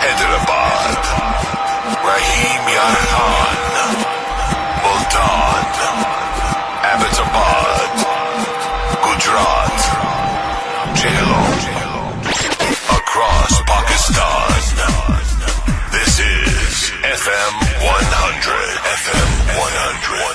Hyderabad, Rahim Yar Khan, Multan, Abbottabad, Gujarat, Jhelum, across Pakistan. This is FM 100. FM 100.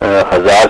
1000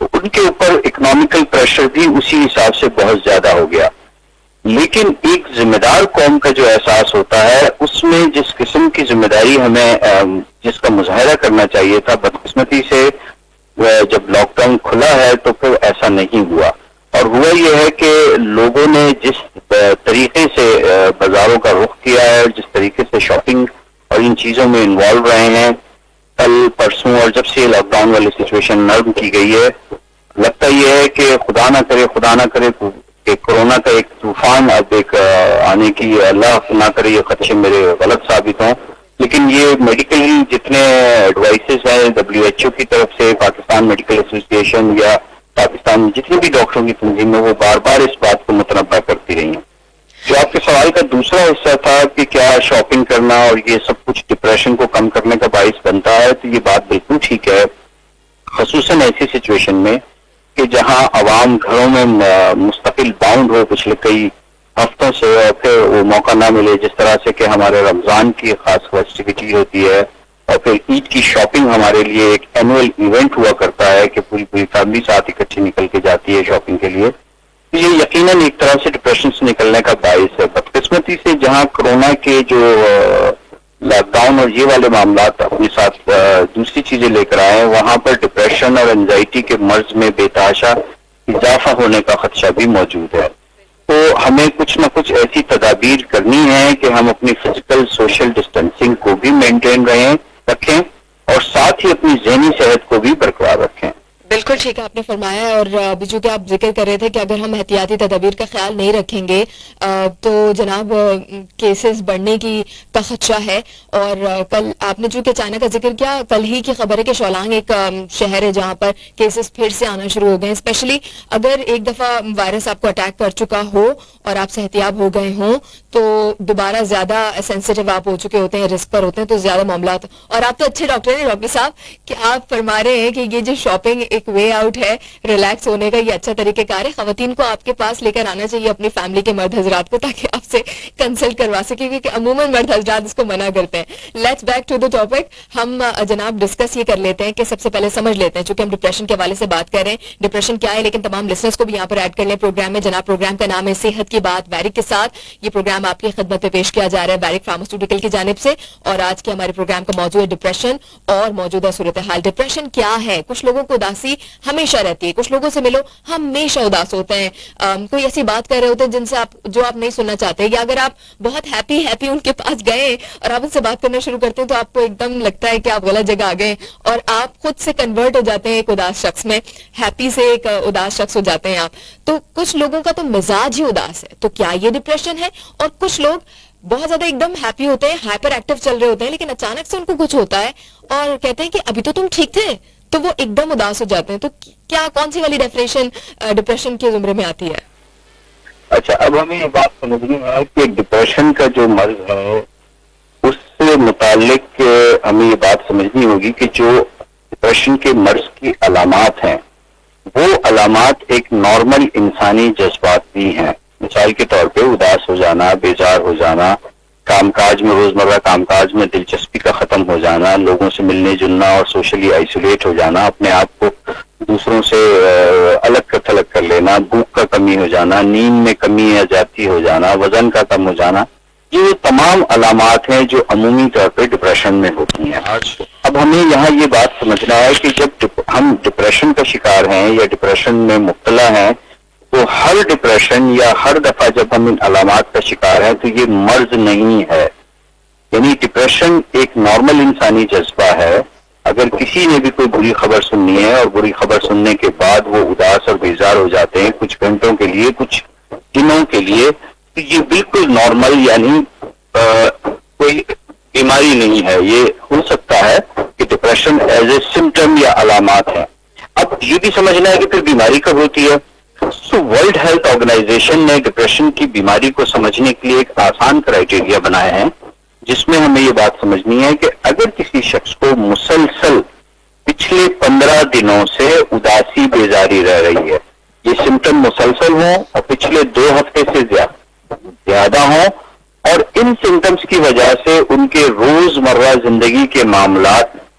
تو ان کے اوپر economical pressure بھی اسی حساب سے بہت زیادہ ہو گیا. لیکن ایک ذمہ دار قوم کا جو احساس ہوتا ہے, اس میں جس قسم کی ذمہ داری ہمیں جس کا مظاہرہ کرنا چاہیے تھا, بدقسمتی سے جب لاک ڈاؤن کھلا ہے تو پھر ایسا نہیں ہوا. اور ہوا یہ ہے کہ لوگوں نے جس طریقے سے بازاروں کا رخ کیا ہے, جس طریقے سے شاپنگ اور ان چیزوں میں انوالو رہے ہیں, کل پرسوں اور جب سے یہ لاک ڈاؤن والی سچویشن نرم کی گئی ہے, لگتا یہ ہے کہ خدا نہ کرے کہ کورونا کا ایک طوفان اب ایک آنے کی, اللہ نہ کرے یہ خدشے میرے غلط ثابت ہوں, لیکن یہ میڈیکلی جتنے ایڈوائسز ہیں WHO کی طرف سے, پاکستان میڈیکل ایسوسی ایشن یا پاکستان میں جتنے بھی ڈاکٹروں کی تنظیم ہے, وہ بار بار اس بات کو متنبع کرتی رہی ہیں. جو آپ کے سوال کا دوسرا حصہ تھا کہ کیا شاپنگ کرنا اور یہ سب کچھ ڈپریشن کو کم کرنے کا باعث بنتا ہے, تو یہ بات بالکل ٹھیک ہے, خصوصاً ایسی سچویشن میں کہ جہاں عوام گھروں میں مستقل باؤنڈ ہو پچھلے کئی ہفتوں سے, اور پھر وہ موقع نہ ملے جس طرح سے کہ ہمارے رمضان کی خاص فیسٹیوٹی ہوتی ہے, اور پھر عید کی شاپنگ ہمارے لیے ایک اینوئل ایونٹ ہوا کرتا ہے کہ پوری فیملی ساتھ اکٹھی نکل کے جاتی ہے شاپنگ کے لیے. یہ یقیناً ایک طرح سے ڈپریشن سے نکلنے کا باعث ہے. بدقسمتی سے جہاں کورونا کے جو لاک ڈاؤن اور یہ والے معاملات اپنے ساتھ دوسری چیزیں لے کر آئے ہیں, وہاں پر ڈپریشن اور انزائٹی کے مرض میں بے تحاشا اضافہ ہونے کا خدشہ بھی موجود ہے. تو ہمیں کچھ نہ کچھ ایسی تدابیر کرنی ہے کہ ہم اپنی فزیکل سوشل ڈسٹینسنگ کو بھی مینٹین رکھیں اور ساتھ ہی اپنی ذہنی صحت کو بھی برقرار رکھیں. بالکل ٹھیک ہے, آپ نے فرمایا ہے. اور ابھی جو کہ آپ ذکر کر رہے تھے کہ اگر ہم احتیاطی تدابیر کا خیال نہیں رکھیں گے تو جناب کیسز بڑھنے کا خدشہ ہے. اور کل آپ نے جو کہ چائنا کا ذکر کیا, کل ہی کی خبر ہے کہ شولانگ ایک شہر ہے جہاں پر کیسز پھر سے آنا شروع ہو گئے ہیں. اسپیشلی اگر ایک دفعہ وائرس آپ کو اٹیک کر چکا ہو اور آپ صحتیاب ہو گئے ہوں تو دوبارہ زیادہ سینسیٹیو آپ ہو چکے ہوتے ہیں, رسک پر ہوتے ہیں, تو زیادہ معاملات. اور آپ تو اچھے ڈاکٹر ہیں ڈاکٹر صاحب کہ آپ فرما رہے ہیں کہ یہ جو شاپنگ ایک وے آؤٹ ہے ریلیکس ہونے کا, یہ اچھا طریقہ کار ہے. خواتین کو آپ کے پاس لے کر آنا چاہیے, اپنی فیملی کے مرد حضرات کو, تاکہ آپ سے کنسلٹ کروا سکیں, کیونکہ عموماً مرد حضرات اس کو منع کرتے ہیں. Let's back to the topic. ہم جناب ڈسکس یہ کر لیتے ہیں کہ سب سے پہلے سمجھ لیتے ہیں, چونکہ ہم ڈپریشن کے حوالے سے بات کر رہے ہیں, ڈپریشن کیا ہے, لیکن تمام لسنرز کو بھی یہاں پر ایڈ کر لیں پروگرام میں. جناب پروگرام کا نام ہے صحت کی بات ویرک کے ساتھ. یہ پروگرام آپ کی خدمت میں پیش کیا جا رہا ہے ویرک فارماسیوٹیکل کی جانب سے, اور آج کے ہمارے پروگرام کا موضوع ہے ڈپریشن اور موجودہ صورتحال. ڈپریشن کیا ہے؟ کچھ لوگوں کو اداسی ہمیشہ رہتی ہے, کچھ لوگوں سے ملو ہمیشہ اداس ہوتے ہیں, کوئی ایسی بات کر رہے ہوتے ہیں جن سے آپ نہیں سننا چاہتے, یا اگر آپ بہت ہیپی ان کے پاس گئے اور آپ ان سے بات کرنا شروع کرتے ہیں تو آپ کو ایک دم لگتا ہے کہ آپ غلط جگہ آ گئے اور آپ خود سے کنورٹ ہو جاتے ہیں ایک اداس شخص میں, ہیپی سے ایک اداس شخص ہو جاتے ہیں آپ. تو کچھ لوگوں کا تو مزاج ہی اداس ہے, تو کیا یہ ڈپریشن ہے؟ اور کچھ لوگ بہت زیادہ ایک دم ہیپی ہوتے ہیں, ہائپر ایکٹیو چل رہے ہوتے ہیں, لیکن اچانک سے ان کو کچھ ہوتا ہے اور کہتے ہیں کہ ابھی تو تم ٹھیک تھے, تو وہ ایک دم اداس ہو جاتے ہیں. تو کیا کون سی والی ڈیفینیشن ڈپریشن کے زمرے میں آتی ہے؟ اچھا, اب ہمیں یہ بات سمجھنی ہے کہ ڈپریشن کا جو مرض ہے اس سے متعلق ہمیں یہ بات سمجھنی ہوگی کہ جو ڈپریشن کے مرض کی علامات ہیں وہ علامات ایک نارمل انسانی جذبات بھی ہیں. مثال کے طور پہ اداس ہو جانا, بیزار ہو جانا, کام کاج میں روزمرہ کام کاج میں دلچسپی کا ختم ہو جانا, لوگوں سے ملنے جلنا اور سوشلی آئسولیٹ ہو جانا, اپنے آپ کو دوسروں سے الگ تھلگ کر لینا, بھوک کا کمی ہو جانا, نیند میں کمی یا زیادتی ہو جانا, وزن کا کم ہو جانا, یہ تمام علامات ہیں جو عمومی طور پہ ڈپریشن میں ہوتی ہیں. اب ہمیں یہاں یہ بات سمجھنا ہے کہ جب ہم ڈپریشن کا شکار ہیں یا ڈپریشن میں مبتلا ہیں تو ہر ڈپریشن یا ہر دفعہ جب ہم ان علامات کا شکار ہیں تو یہ مرض نہیں ہے. یعنی ڈپریشن ایک نارمل انسانی جذبہ ہے. اگر کسی نے بھی کوئی بری خبر سننی ہے اور بری خبر سننے کے بعد وہ اداس اور بیزار ہو جاتے ہیں کچھ گھنٹوں کے لیے, کچھ دنوں کے لیے, تو یہ بالکل نارمل, یعنی کوئی بیماری نہیں ہے. یہ ہو سکتا ہے کہ ڈپریشن ایز اے سمٹم یا علامات ہیں. اب یہ بھی سمجھنا ہے کہ پھر بیماری کب ہوتی ہے. تو ورلڈ ہیلتھ آرگنائزیشن نے ڈپریشن کی بیماری کو سمجھنے کے لیے ایک آسان کرائٹیریا بنائے ہیں جس میں ہمیں یہ بات سمجھنی ہے کہ اگر کسی شخص کو مسلسل پچھلے 15 دنوں سے اداسی بیزاری رہ رہی ہے, یہ سمٹم مسلسل ہوں اور پچھلے 2 ہفتے سے زیادہ ہوں, اور ان سمٹمز کی وجہ سے ان کے روزمرہ زندگی کے معاملات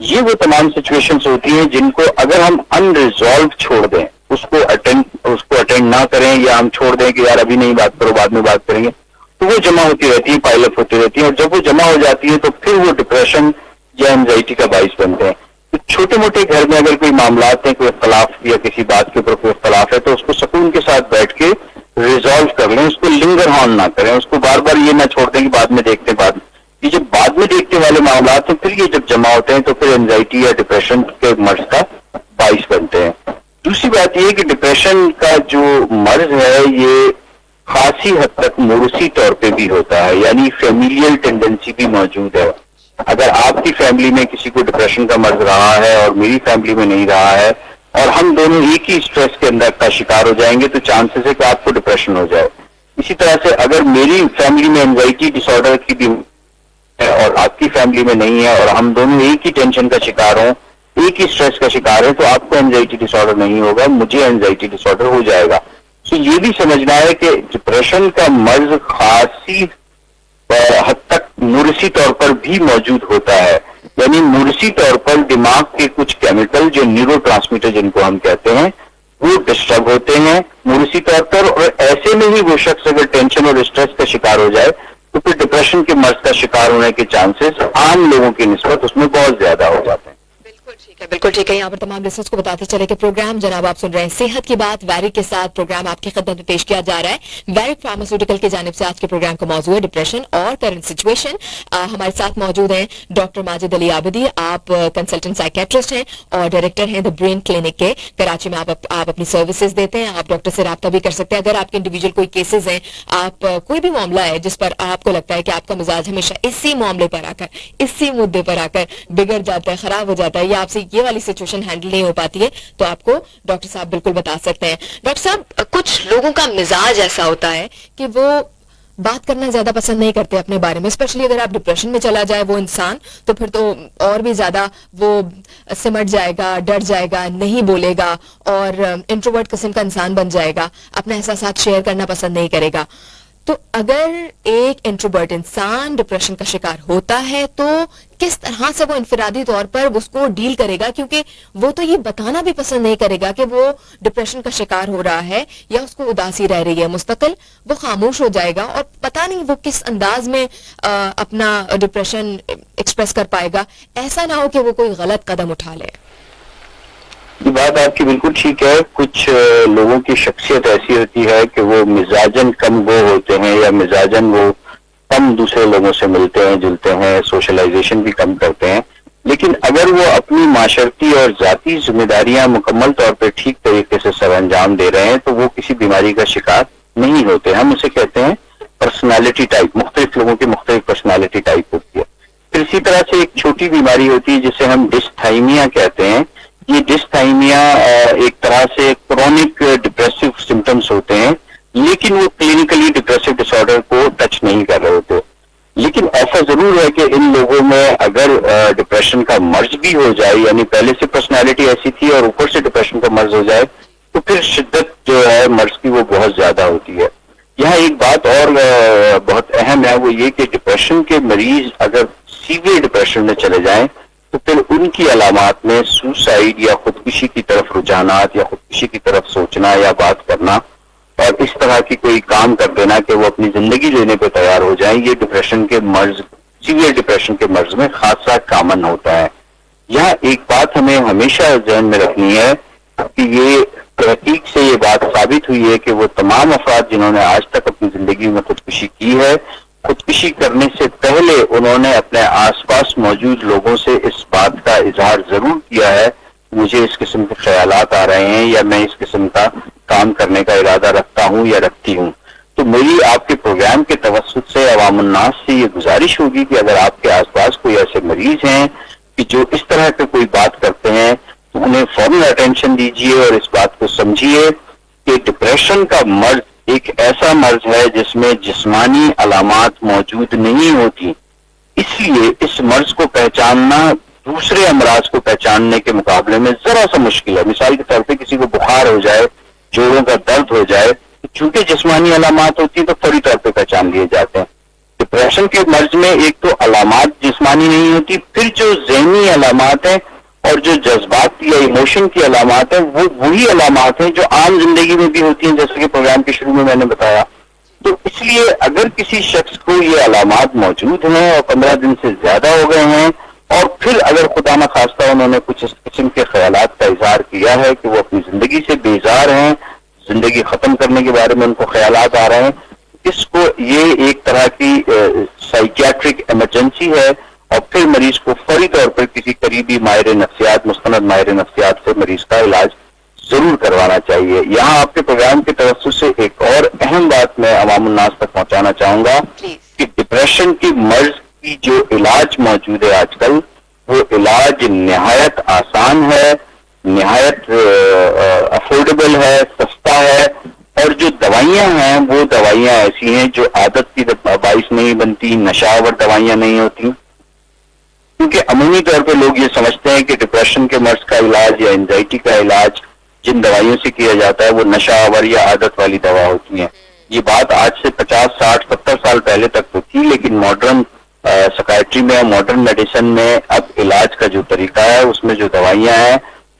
یہ وہ تمام سچویشنز ہوتی ہیں جن کو اگر ہم انریزالو چھوڑ دیں، اس کو اٹینڈ نہ کریں، یا ہم چھوڑ دیں کہ یار ابھی نہیں بات کرو بعد میں بات کریں گے، تو وہ جمع ہوتی رہتی ہیں، پائل اپ ہوتی رہتی ہیں، اور جب وہ جمع ہو جاتی ہے تو پھر وہ ڈپریشن یا اینزائٹی کا باعث بنتے ہیں. تو چھوٹے موٹے گھر میں اگر کوئی معاملات ہیں، کوئی اختلاف یا کسی بات کے اوپر کوئی اختلاف ہے، تو اس کو سکون کے ساتھ بیٹھ کے ریزالو کر لیں، اس کو لنگر آن نہ کریں، اس کو بار بار یہ نہ چھوڑ دیں کہ بعد میں دیکھتے ہیں. یہ جب بعد میں دیکھنے والے معاملات ہیں، پھر یہ جب جمع ہوتے ہیں تو پھر اینزائٹی یا ڈپریشن کے مرض کا باعث بنتے ہیں. دوسری بات یہ کہ ڈپریشن کا جو مرض ہے یہ خاصی حد تک موروثی طور پہ بھی ہوتا ہے، یعنی فیملیل ٹینڈنسی بھی موجود ہے. اگر آپ کی فیملی میں کسی کو ڈپریشن کا مرض رہا ہے اور میری فیملی میں نہیں رہا ہے، اور ہم دونوں ایک ہی اسٹریس کے اندر کا شکار ہو جائیں گے، تو چانسز ہے کہ آپ کو ڈپریشن ہو جائے. اسی طرح سے اگر میری فیملی میں اینزائٹی ڈس آرڈر کی بھی اور آپ کی فیملی میں نہیں ہے، اور ہم دونوں ایک ہی ٹینشن کا شکار ہوں، ایک ہی اسٹریس کا شکار ہے، تو آپ کو اینزائٹی ڈس آرڈر نہیں ہوگا، مجھے اینزائٹی ڈس آرڈر ہو جائے گا. تو یہ بھی سمجھنا ہے کہ ڈپریشن کا مرض خاصی حد تک موروثی طور پر بھی موجود ہوتا ہے. یعنی موروثی طور پر دماغ کے کچھ کیمیکل جو نیورو ٹرانسمیٹر جن کو ہم کہتے ہیں وہ ڈسٹرب ہوتے ہیں موروثی طور پر، اور ایسے میں ہی وہ شخص اگر ٹینشن اور اسٹریس کا شکار ہو جائے تو پھر ڈپریشن کے مرض کا شکار ہونے کے چانسز عام لوگوں کی نسبت اس میں بہت زیادہ ہو جاتے ہیں. بالکل ٹھیک ہے. یہاں پر تمام لسنرز کو بتاتے چلے کہ پروگرام جناب آپ سن رہے ہیں صحت کی بات ویرک کے ساتھ. پروگرام آپ کی خدمت میں پیش کیا جا رہا ہے ویرک فارماسیوٹیکل کی جانب سے. آج کے پروگرام کا موضوع ہے ڈپریشن اور کرنٹ سچویشن. ہمارے ساتھ موجود ہیں ڈاکٹر ماجد علی عابدی. آپ کنسلٹنٹ سائیکیٹرسٹ ہیں اور ڈائریکٹر ہیں دا برین کلینک کے. کراچی میں آپ اپنی سروسز دیتے ہیں. آپ ڈاکٹر سے رابطہ بھی کر سکتے ہیں اگر آپ کے انڈیویجول کوئی کیسز ہیں, آپ کوئی بھی معاملہ ہے جس پر آپ کو لگتا ہے کہ آپ کا مزاج ہمیشہ اسی معاملے پر آ کر اسی مدعے پر آ کر بگڑ جاتا ہے, خراب ہو جاتا ہے, یا آپ سے یہ والی سچویشن ہینڈل نہیں ہو پاتی ہے, تو آپ کو ڈاکٹر صاحب بالکل بتا سکتے ہیں. ڈاکٹر صاحب, کچھ لوگوں کا مزاج ایسا ہوتا ہے کہ وہ بات کرنا زیادہ پسند نہیں کرتے اپنے بارے میں, اسپیشلی اگر آپ ڈپریشن میں چلا جائے وہ انسان تو پھر تو اور بھی زیادہ وہ سمٹ جائے گا, ڈر جائے گا, نہیں بولے گا اور انٹروورٹ قسم کا انسان بن جائے گا, اپنے احساسات شیئر کرنا پسند نہیں کرے گا. تو اگر ایک انٹروورٹ انسان ڈپریشن کا شکار ہوتا ہے تو کس طرح سے وہ انفرادی طور پر اس کو ڈیل کرے گا, کیونکہ وہ تو یہ بتانا بھی پسند نہیں کرے گا کہ وہ ڈپریشن کا شکار ہو رہا ہے یا اس کو اداسی رہ رہی ہے مستقل, وہ خاموش ہو جائے گا اور پتہ نہیں وہ کس انداز میں اپنا ڈپریشن ایکسپریس کر پائے گا. ایسا نہ ہو کہ وہ کوئی غلط قدم اٹھا لے. یہ بات آپ کی بالکل ٹھیک ہے. کچھ لوگوں کی شخصیت ایسی ہوتی ہے کہ وہ مزاجن کم گو ہوتے ہیں یا مزاجن وہ کم دوسرے لوگوں سے ملتے ہیں جلتے ہیں, سوشلائزیشن بھی کم کرتے ہیں, لیکن اگر وہ اپنی معاشرتی اور ذاتی ذمہ داریاں مکمل طور پہ ٹھیک طریقے سے سر انجام دے رہے ہیں تو وہ کسی بیماری کا شکار نہیں ہوتے. ہم اسے کہتے ہیں پرسنالٹی ٹائپ. مختلف لوگوں کی مختلف پرسنالٹی ٹائپ ہوتی ہے. پھر اسی طرح سے ایک چھوٹی بیماری ہوتی ہے جسے ہم ڈستھائمیا کہتے ہیں. یہ ڈستھائمیا ایک طرح سے کرونک ڈپریسو سمٹمز ہوتے ہیں, لیکن وہ کلینکلی ڈپریسو ڈس آرڈر کو ٹچ نہیں کر رہے ہوتے. لیکن ایسا ضرور ہے کہ ان لوگوں میں اگر ڈپریشن کا مرض بھی ہو جائے, یعنی پہلے سے پرسنالٹی ایسی تھی اور اوپر سے ڈپریشن کا مرض ہو جائے, تو پھر شدت جو ہے مرض کی وہ بہت زیادہ ہوتی ہے. یہاں ایک بات اور بہت اہم ہے, وہ یہ کہ ڈپریشن کے مریض اگر سیویئر ڈپریشن میں چلے جائیں تو پھر ان کی علامات میں سوسائڈ یا خودکشی کی طرف رجحانات یا خودکشی کی طرف سوچنا یا بات کرنا اور اس طرح کی کوئی کام کر دینا کہ وہ اپنی زندگی لینے پہ تیار ہو جائیں, یہ ڈپریشن کے مرض, سیویئر ڈپریشن کے مرض میں خاصا کامن ہوتا ہے. یہاں ایک بات ہمیں ہمیشہ ذہن میں رکھنی ہے کہ یہ تحقیق سے یہ بات ثابت ہوئی ہے کہ وہ تمام افراد جنہوں نے آج تک اپنی زندگی میں خودکشی کی ہے, خودکشی کرنے سے پہلے انہوں نے اپنے آس پاس موجود لوگوں سے اس بات کا اظہار ضرور کیا ہے مجھے اس قسم کے خیالات آ رہے ہیں یا میں اس قسم کا کام کرنے کا ارادہ رکھتا ہوں یا رکھتی ہوں. تو میری آپ کے پروگرام کے توسط سے عوام الناس سے یہ گزارش ہوگی کہ اگر آپ کے آس پاس کوئی ایسے مریض ہیں کہ جو اس طرح کی کوئی بات کرتے ہیں تو انہیں فوراً اٹینشن دیجیے اور اس بات کو سمجھیے کہ ڈپریشن کا مرض ایک ایسا مرض ہے جس میں جسمانی علامات موجود نہیں ہوتی. اس لیے اس مرض کو پہچاننا دوسرے امراض کو پہچاننے کے مقابلے میں ذرا سا مشکل ہے. مثال کے طور پہ کسی کو بخار ہو جائے, جوڑوں کا درد ہو جائے, چونکہ جسمانی علامات ہوتی ہیں تو فوری طور پہ پہچان لیے جاتے ہیں. ڈپریشن کے مرض میں ایک تو علامات جسمانی نہیں ہوتی، پھر جو ذہنی علامات ہیں اور جو جذبات یا ایموشن کی علامات ہیں وہ وہی علامات ہیں جو عام زندگی میں بھی ہوتی ہیں، جیسے کہ پروگرام کے شروع میں میں نے بتایا. تو اس لیے اگر کسی شخص کو یہ علامات موجود ہیں اور 15 دن سے زیادہ ہو گئے ہیں، اور پھر اگر خدا نخواستہ انہوں نے کچھ اس قسم کے خیالات کا اظہار کیا ہے کہ وہ اپنی زندگی سے بیزار ہیں، زندگی ختم کرنے کے بارے میں ان کو خیالات آ رہے ہیں، اس کو یہ ایک طرح کی سائیکیاٹرک ایمرجنسی ہے، اور پھر مریض کو فوری طور پر کسی قریبی ماہر نفسیات، مستند ماہر نفسیات سے مریض کا علاج ضرور کروانا چاہیے. یہاں آپ کے پروگرام کے توسط سے ایک اور اہم بات میں عوام الناس تک پہنچانا چاہوں گا کہ ڈپریشن کی مرض کی جو علاج موجود ہے آج کل، وہ علاج نہایت آسان ہے، نہایت افورڈیبل ہے، سستا ہے، اور جو دوائیاں ہیں وہ دوائیاں ایسی ہیں جو عادت کی باعث نہیں بنتی، نشہ آور دوائیاں نہیں ہوتی. کیونکہ عمومی طور پہ لوگ یہ سمجھتے ہیں کہ ڈپریشن کے مرض کا علاج یا انزائٹی کا علاج جن دوائیوں سے کیا جاتا ہے وہ نشہ آور یا عادت والی دوا ہوتی ہیں. یہ بات آج سے 50 60 70 سال پہلے تک تو تھی، لیکن ماڈرن سکائٹری میں، ماڈرن میڈیسن میں اب علاج کا جو طریقہ ہے اس میں جو دوائیاں ہیں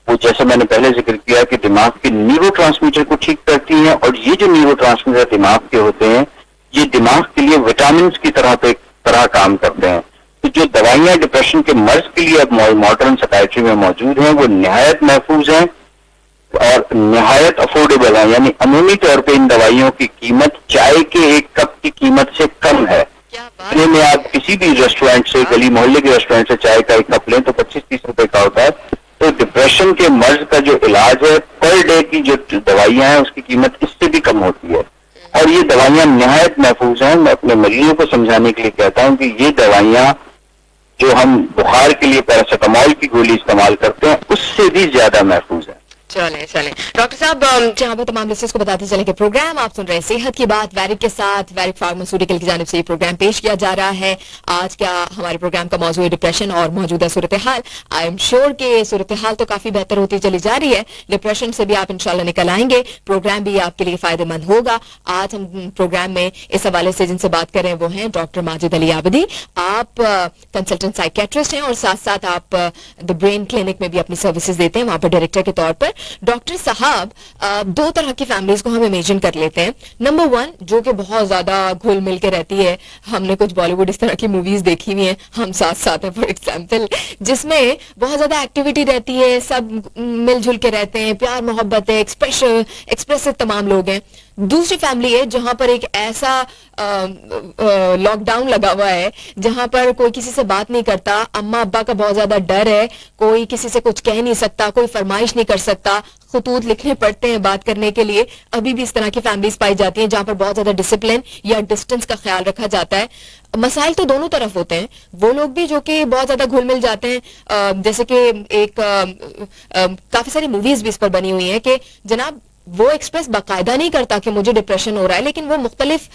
وہ جیسے میں نے پہلے ذکر کیا کہ دماغ کے نیورو ٹرانسمیٹر کو ٹھیک کرتی ہیں، اور یہ جو نیورو ٹرانسمیٹر دماغ کے ہوتے ہیں یہ دماغ کے لیے وٹامنس کی طرح کام کرتے ہیں. تو جو دوائیاں ڈپریشن کے مرض کے لیے اب ماڈرن سکائٹری میں موجود ہیں وہ نہایت محفوظ ہیں اور نہایت افورڈیبل ہیں. یعنی عمومی طور پہ ان دوائیوں کی قیمت چائے کے ایک کپ کی قیمت سے کم ہے. میں آپ کسی بھی ریسٹورینٹ سے، گلی محلے کے ریسٹورینٹ سے چائے کا ایک کپ لیں تو 25-30 روپے کا ہوتا ہے. تو ڈپریشن کے مرض کا جو علاج ہے پر ڈے کی جو دوائیاں ہیں اس کی قیمت اس سے بھی کم ہوتی ہے، اور یہ دوائیاں نہایت محفوظ ہیں. میں اپنے مریضوں کو سمجھانے کے لیے کہتا ہوں کہ یہ دوائیاں جو ہم بخار کے لیے پیراسیٹامول کی گولی استعمال کرتے ہیں اس سے بھی زیادہ محفوظ ہے. چلیں ڈاکٹر صاحب، جہاں پر تمام لسنرز کو بتاتے چلیں کہ پروگرام آپ سن رہے ہیں صحت کی بات ویرک کے ساتھ. ویرک فارماسیوٹیکل کی جانب سے یہ پروگرام پیش کیا جا رہا ہے. آج کیا ہمارے پروگرام کا موضوع ہے ڈپریشن اور موجودہ صورتحال. آئی ایم شیور کہ صورتحال تو کافی بہتر ہوتی چلی جا رہی ہے، ڈپریشن سے بھی آپ انشاءاللہ نکل آئیں گے. پروگرام بھی آپ کے لیے فائدہ مند ہوگا. آج ہم پروگرام میں اس حوالے سے جن سے بات کر رہے ہیں وہ ہیں ڈاکٹر ماجد علی عابدی. آپ کنسلٹنٹ سائیکیٹرسٹ ہیں اور ساتھ ساتھ آپ دا برین کلینک میں بھی اپنی سروسز دیتے ہیں، وہاں پر ڈائریکٹر کے طور پر. ڈاکٹر صاحب، دو طرح کی فیملیز کو ہم امیجن کر لیتے ہیں. نمبر 1 جو کہ بہت زیادہ گھل مل کے رہتی ہے. ہم نے کچھ بالی ووڈ اس طرح کی موویز دیکھی ہوئی ہیں، ہم ساتھ ہیں فار ایگزامپل، جس میں بہت زیادہ ایکٹیویٹی رہتی ہے، سب مل جل کے رہتے ہیں، پیار محبت ہے، ایکسپریسو تمام لوگ ہیں. دوسری فیملی ہے جہاں پر ایک ایسا لاک ڈاؤن لگا ہوا ہے جہاں پر کوئی کسی سے بات نہیں کرتا، اماں ابا کا بہت زیادہ ڈر ہے، کوئی کسی سے کچھ کہہ نہیں سکتا، کوئی فرمائش نہیں کر سکتا، خطوط لکھنے پڑتے ہیں بات کرنے کے لیے. ابھی بھی اس طرح کی فیملیز پائی جاتی ہیں جہاں پر بہت زیادہ ڈسپلن یا ڈسٹنس کا خیال رکھا جاتا ہے. مسائل تو دونوں طرف ہوتے ہیں. وہ لوگ بھی جو کہ بہت زیادہ گھل مل جاتے ہیں، جیسے کہ ایک کافی ساری موویز بھی اس پر بنی ہوئی ہیں کہ جناب وہ ایکسپریس باقاعدہ نہیں کرتا کہ مجھے ڈپریشن ہو رہا ہے، لیکن وہ مختلف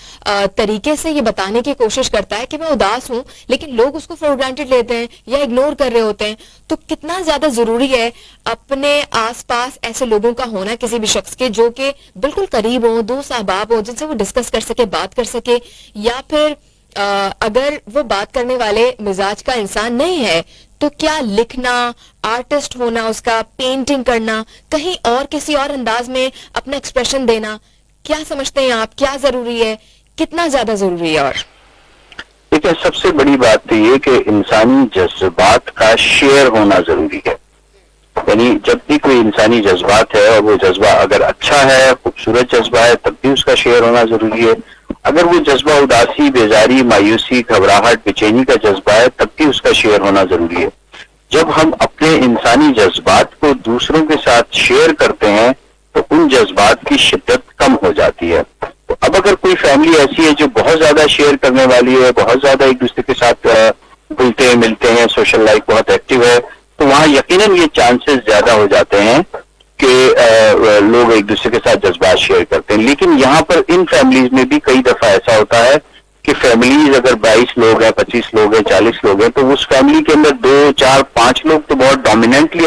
طریقے سے یہ بتانے کی کوشش کرتا ہے کہ میں اداس ہوں، لیکن لوگ اس کو فار گرانٹیڈ لیتے ہیں یا اگنور کر رہے ہوتے ہیں. تو کتنا زیادہ ضروری ہے اپنے آس پاس ایسے لوگوں کا ہونا کسی بھی شخص کے جو کہ بالکل قریب ہوں، دوست احباب ہوں، جن سے وہ ڈسکس کر سکے، بات کر سکے. یا پھر اگر وہ بات کرنے والے مزاج کا انسان نہیں ہے تو کیا لکھنا، آرٹسٹ ہونا، اس کا پینٹنگ کرنا، کہیں اور کسی اور انداز میں اپنا ایکسپریشن دینا، کیا سمجھتے ہیں آپ، کیا ضروری ہے، کتنا زیادہ ضروری ہے؟ اور دیکھیں، سب سے بڑی بات تو یہ کہ انسانی جذبات کا شیئر ہونا ضروری ہے. یعنی جب بھی کوئی انسانی جذبات ہے اور وہ جذبہ اگر اچھا ہے، خوبصورت جذبہ ہے، تب بھی اس کا شیئر ہونا ضروری ہے. اگر وہ جذبہ اداسی، بیزاری، مایوسی، گھبراہٹ، بے چینی کا جذبہ ہے تب بھی اس کا شیئر ہونا ضروری ہے. جب ہم اپنے انسانی جذبات کو دوسروں کے ساتھ شیئر کرتے ہیں تو ان جذبات کی شدت کم ہو جاتی ہے. تو اب اگر کوئی فیملی ایسی ہے جو بہت زیادہ شیئر کرنے والی ہے، بہت زیادہ ایک دوسرے کے ساتھ ملتے ہیں، ملتے ہیں، سوشل لائف بہت ایکٹیو ہے، تو وہاں یقیناً یہ چانسز زیادہ ہو جاتے ہیں کہ لوگ ایک دوسرے کے ساتھ جذبات شیئر کرتے ہیں. لیکن یہاں پر ان فیملیز میں بھی کئی دفعہ ایسا ہوتا ہے کہ فیملیز اگر 22 لوگ ہیں، 25 لوگ ہیں، 40 لوگ ہیں، تو اس فیملی کے اندر 2 4 5 لوگ تو بہت ڈومیننٹلی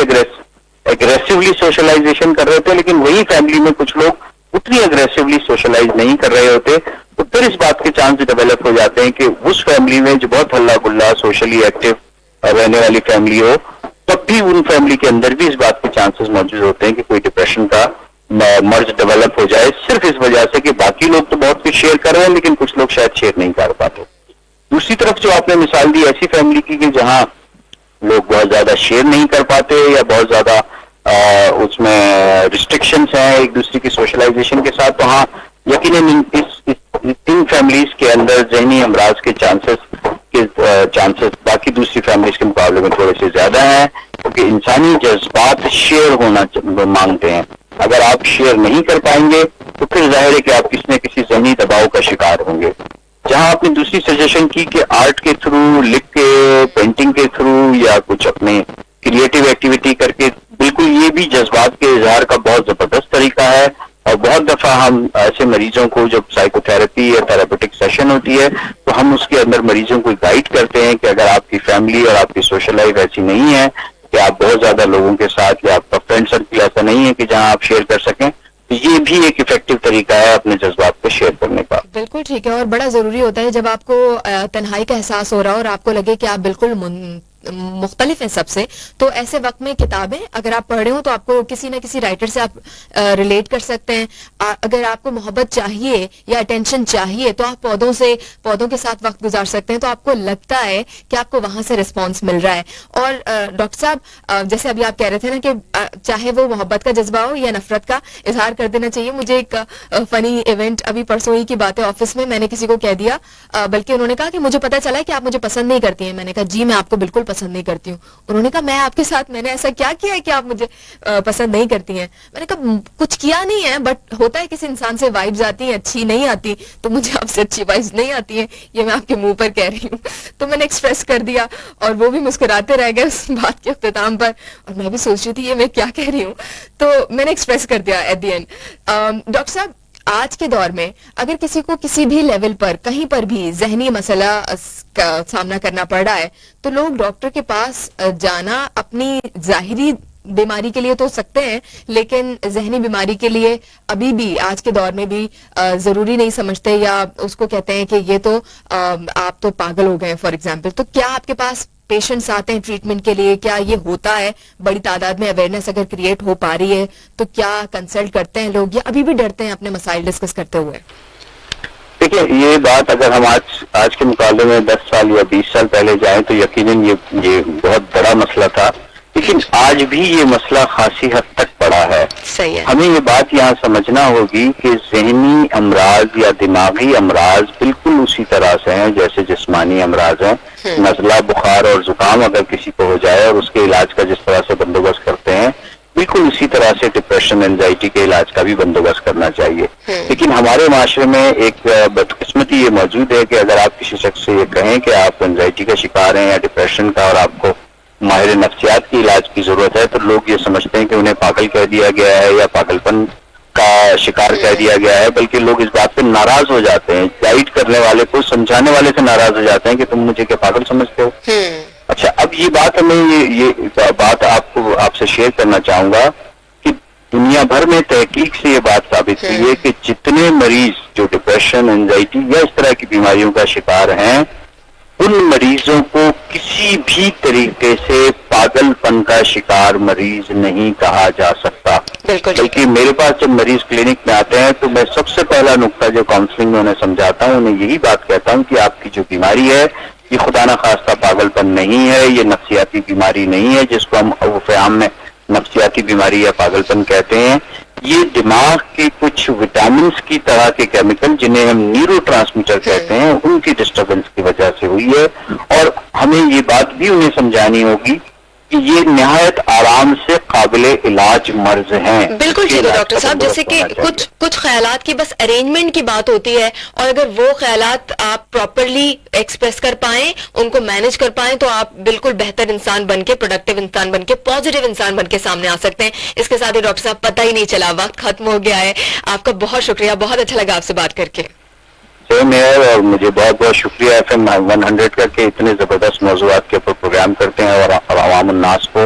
اگریسولی سوشلائزیشن کر رہے ہوتے ہیں، لیکن وہی فیملی میں کچھ لوگ اتنی اگریسولی سوشلائز نہیں کر رہے ہوتے. تو پھر اس بات کے چانس ڈیولپ ہو جاتے ہیں کہ اس فیملی میں جو بہت ہلا گلا سوشلی ایکٹیو رہنے والی فیملی ہو، تب بھی ان فیملی کے اندر بھی اس بات کے چانسز موجود ہوتے ہیں کہ کوئی ڈپریشن کا مرض ڈیولپ ہو جائے، صرف اس وجہ سے کہ باقی لوگ تو بہت کچھ شیئر کر رہے ہیں لیکن کچھ لوگ شاید شیئر نہیں کر پاتے. دوسری طرف جو آپ نے مثال دی ایسی فیملی کی کہ جہاں لوگ بہت زیادہ شیئر نہیں کر پاتے یا بہت زیادہ اس میں ریسٹرکشنز ہیں ایک دوسرے کی سوشلائزیشن کے ساتھ، تو ہاں یقیناً ان فیملیز کے اندر ذہنی امراض کے چانسز باقی دوسری فیملیز کے مقابلے میں تھوڑے سے زیادہ ہیں، کیونکہ انسانی جذبات شیئر ہونا مانگتے ہیں. اگر آپ شیئر نہیں کر پائیں گے تو پھر ظاہر ہے کہ آپ کسی نہ کسی ذہنی دباؤ کا شکار ہوں گے. جہاں آپ نے دوسری سجیشن کی کہ آرٹ کے تھرو، لکھ کے، پینٹنگ کے تھرو یا کچھ اپنے کریٹو ایکٹیویٹی کر کے، بالکل یہ بھی جذبات کے اظہار کا بہت زبردست طریقہ ہے. اور بہت دفعہ ہم ایسے مریضوں کو جب سائیکو تھراپی یا تھراپیوٹک سیشن ہوتی ہے تو ہم اس کے اندر مریضوں کو گائیڈ کرتے ہیں کہ اگر آپ کی فیملی اور آپ کی سوشل لائف ایسی نہیں ہے کہ آپ بہت زیادہ لوگوں کے ساتھ، یا آپ کا فرینڈ سرکل ایسا نہیں ہے کہ جہاں آپ شیئر کر سکیں، تو یہ بھی ایک افیکٹو طریقہ ہے اپنے جذبات کو شیئر کرنے کا. بالکل ٹھیک ہے، اور بڑا ضروری ہوتا ہے جب آپ کو تنہائی کا احساس ہو رہا ہو اور آپ کو لگے کہ آپ بالکل مختلف ہیں سب سے، تو ایسے وقت میں کتابیں اگر آپ پڑھ رہے ہوں تو آپ کو کسی نہ کسی رائٹر سے آپ ریلیٹ کر سکتے ہیں. اگر آپ کو محبت چاہیے یا اٹینشن چاہیے تو آپ پودوں کے ساتھ وقت گزار سکتے ہیں، تو آپ کو لگتا ہے کہ آپ کو وہاں سے رسپانس مل رہا ہے. اور ڈاکٹر صاحب جیسے ابھی آپ کہہ رہے تھے نا کہ چاہے وہ محبت کا جذبہ ہو یا نفرت کا، اظہار کر دینا چاہیے. مجھے ایک فنی ایونٹ ابھی پرسوں ہی کی بات ہے، آفس میں نے کسی کو کہہ دیا، بلکہ انہوں نے کہا کہ مجھے پتا چلا ہے کہ آپ مجھے پسند نہیں کرتی ہیں. میں نے کہا جی میں آپ کو بالکل پسند نہیں کرتی ہوں. انہوں نے کہا میں آپ کے ساتھ میں نے ایسا کیا کیا ہے کہ آپ مجھے پسند نہیں کرتی ہیں؟ میں نے کہا کچھ کیا نہیں ہے، بٹ ہوتا ہے کسی انسان سے وائبز آتی ہیں، اچھی نہیں آتی، تو مجھے آپ سے اچھی وائبز نہیں آتی ہیں، یہ میں آپ کے منہ پر کہہ رہی ہوں. تو میں نے ایکسپریس کر دیا اور وہ بھی مسکراتے رہ گئے اس بات کے اختتام پر، اور میں بھی سوچ رہی تھی یہ میں کیا کہہ رہی ہوں، تو میں نے ایکسپریس کر دیا ایٹ دی اینڈ. ڈاکٹر صاحب آج کے دور میں اگر کسی کو کسی بھی لیول پر کہیں پر بھی ذہنی مسئلہ کا سامنا کرنا پڑ رہا ہے تو لوگ ڈاکٹر کے پاس جانا اپنی ظاہری بیماری کے لیے تو سکتے ہیں، لیکن ذہنی بیماری کے لیے ابھی بھی آج کے دور میں بھی ضروری نہیں سمجھتے، یا اس کو کہتے ہیں کہ یہ تو آپ تو پاگل ہو گئے فار ایگزامپل. تو کیا آپ کے پاس پیشنٹس آتے ہیں ٹریٹمنٹ کے لیے؟ کیا یہ ہوتا ہے بڑی تعداد میں؟ اویئرنیس اگر کریٹ ہو پا رہی ہے تو کیا کنسلٹ کرتے ہیں لوگ، یا ابھی بھی ڈرتے ہیں اپنے مسائل ڈسکس کرتے ہوئے؟ دیکھیں یہ بات اگر ہم آج کے مقابلے میں 10 سال یا 20 سال پہلے جائیں تو یقیناً یہ بہت بڑا مسئلہ تھا، لیکن آج بھی یہ مسئلہ خاصی حد تک پڑا ہے. صحیح ہے. ہمیں یہ بات یہاں سمجھنا ہوگی کہ ذہنی امراض یا دماغی امراض بالکل اسی طرح سے ہیں جیسے جسمانی امراض ہیں. نزلہ، بخار اور زکام اگر کسی کو ہو جائے اور اس کے علاج کا جس طرح سے بندوبست کرتے ہیں، بالکل اسی طرح سے ڈپریشن، اینزائٹی کے علاج کا بھی بندوبست کرنا چاہیے. لیکن ہمارے معاشرے میں ایک بدقسمتی یہ موجود ہے کہ اگر آپ کسی شخص سے یہ کہیں کہ آپ اینزائٹی کا شکار ہیں یا ڈپریشن کا اور آپ کو ماہر نفسیات کی علاج کی ضرورت ہے، تو لوگ یہ سمجھتے ہیں کہ انہیں پاگل کہہ دیا گیا ہے یا پاگل پن کا شکار کہہ دیا گیا ہے، بلکہ لوگ اس بات پہ ناراض ہو جاتے ہیں. گائیڈ کرنے والے کو، سمجھانے والے سے ناراض ہو جاتے ہیں کہ تم مجھے کیا پاگل سمجھتے ہو. اچھا، اب یہ بات یہ بات آپ سے شیئر کرنا چاہوں گا کہ دنیا بھر میں تحقیق سے یہ بات ثابت ہوئی ہے کہ جتنے مریض جو ڈپریشن، اینزائٹی یا اس طرح کی بیماریوں کا شکار ہیں، ان مریضوں کو کسی بھی طریقے سے پاگل پن کا شکار مریض نہیں کہا جا سکتا. بلکہ میرے پاس جب مریض کلینک میں آتے ہیں تو میں سب سے پہلا نقطہ جو کاؤنسلنگ میں انہیں سمجھاتا ہوں، انہیں یہی بات کہتا ہوں کہ آپ کی جو بیماری ہے یہ خدا نخواستہ پاگل پن نہیں ہے، یہ نفسیاتی بیماری نہیں ہے جس کو ہم عرف عام میں نفسیاتی بیماری یا پاگل پن کہتے ہیں. یہ دماغ کے کچھ وٹامنس کی طرح کے کیمیکل جنہیں ہم نیورو ٹرانسمیٹر کہتے ہیں، ان کی ڈسٹربنس کی وجہ سے ہوئی ہے. اور ہمیں یہ بات بھی انہیں سمجھانی ہوگی کہ یہ نہایت آرام سے قابل علاج مرض ہیں. بالکل ٹھیک ہے ڈاکٹر صاحب، جیسے کہ کچھ خیالات کی بس ارینجمنٹ کی بات ہوتی ہے، اور اگر وہ خیالات آپ پراپرلی ایکسپریس کر پائیں، ان کو مینج کر پائیں، تو آپ بالکل بہتر انسان بن کے، پروڈکٹیو انسان بن کے، پازیٹیو انسان بن کے سامنے آ سکتے ہیں. اس کے ساتھ ہی ڈاکٹر صاحب پتہ ہی نہیں چلا، وقت ختم ہو گیا ہے. آپ کا بہت شکریہ، بہت اچھا لگا آپ سے بات کر کے. اور مجھے بہت بہت شکریہ FM 100 کا کہ اتنے زبردست موضوعات کے اوپر پروگرام کرتے ہیں اور عوام الناس کو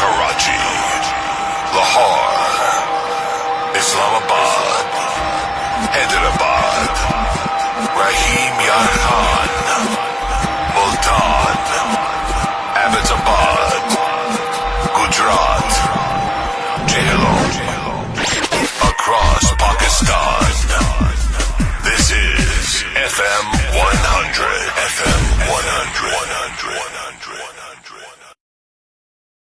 Karachi, Lahore, Islamabad, Hyderabad, Rahim Yar Khan, Multan,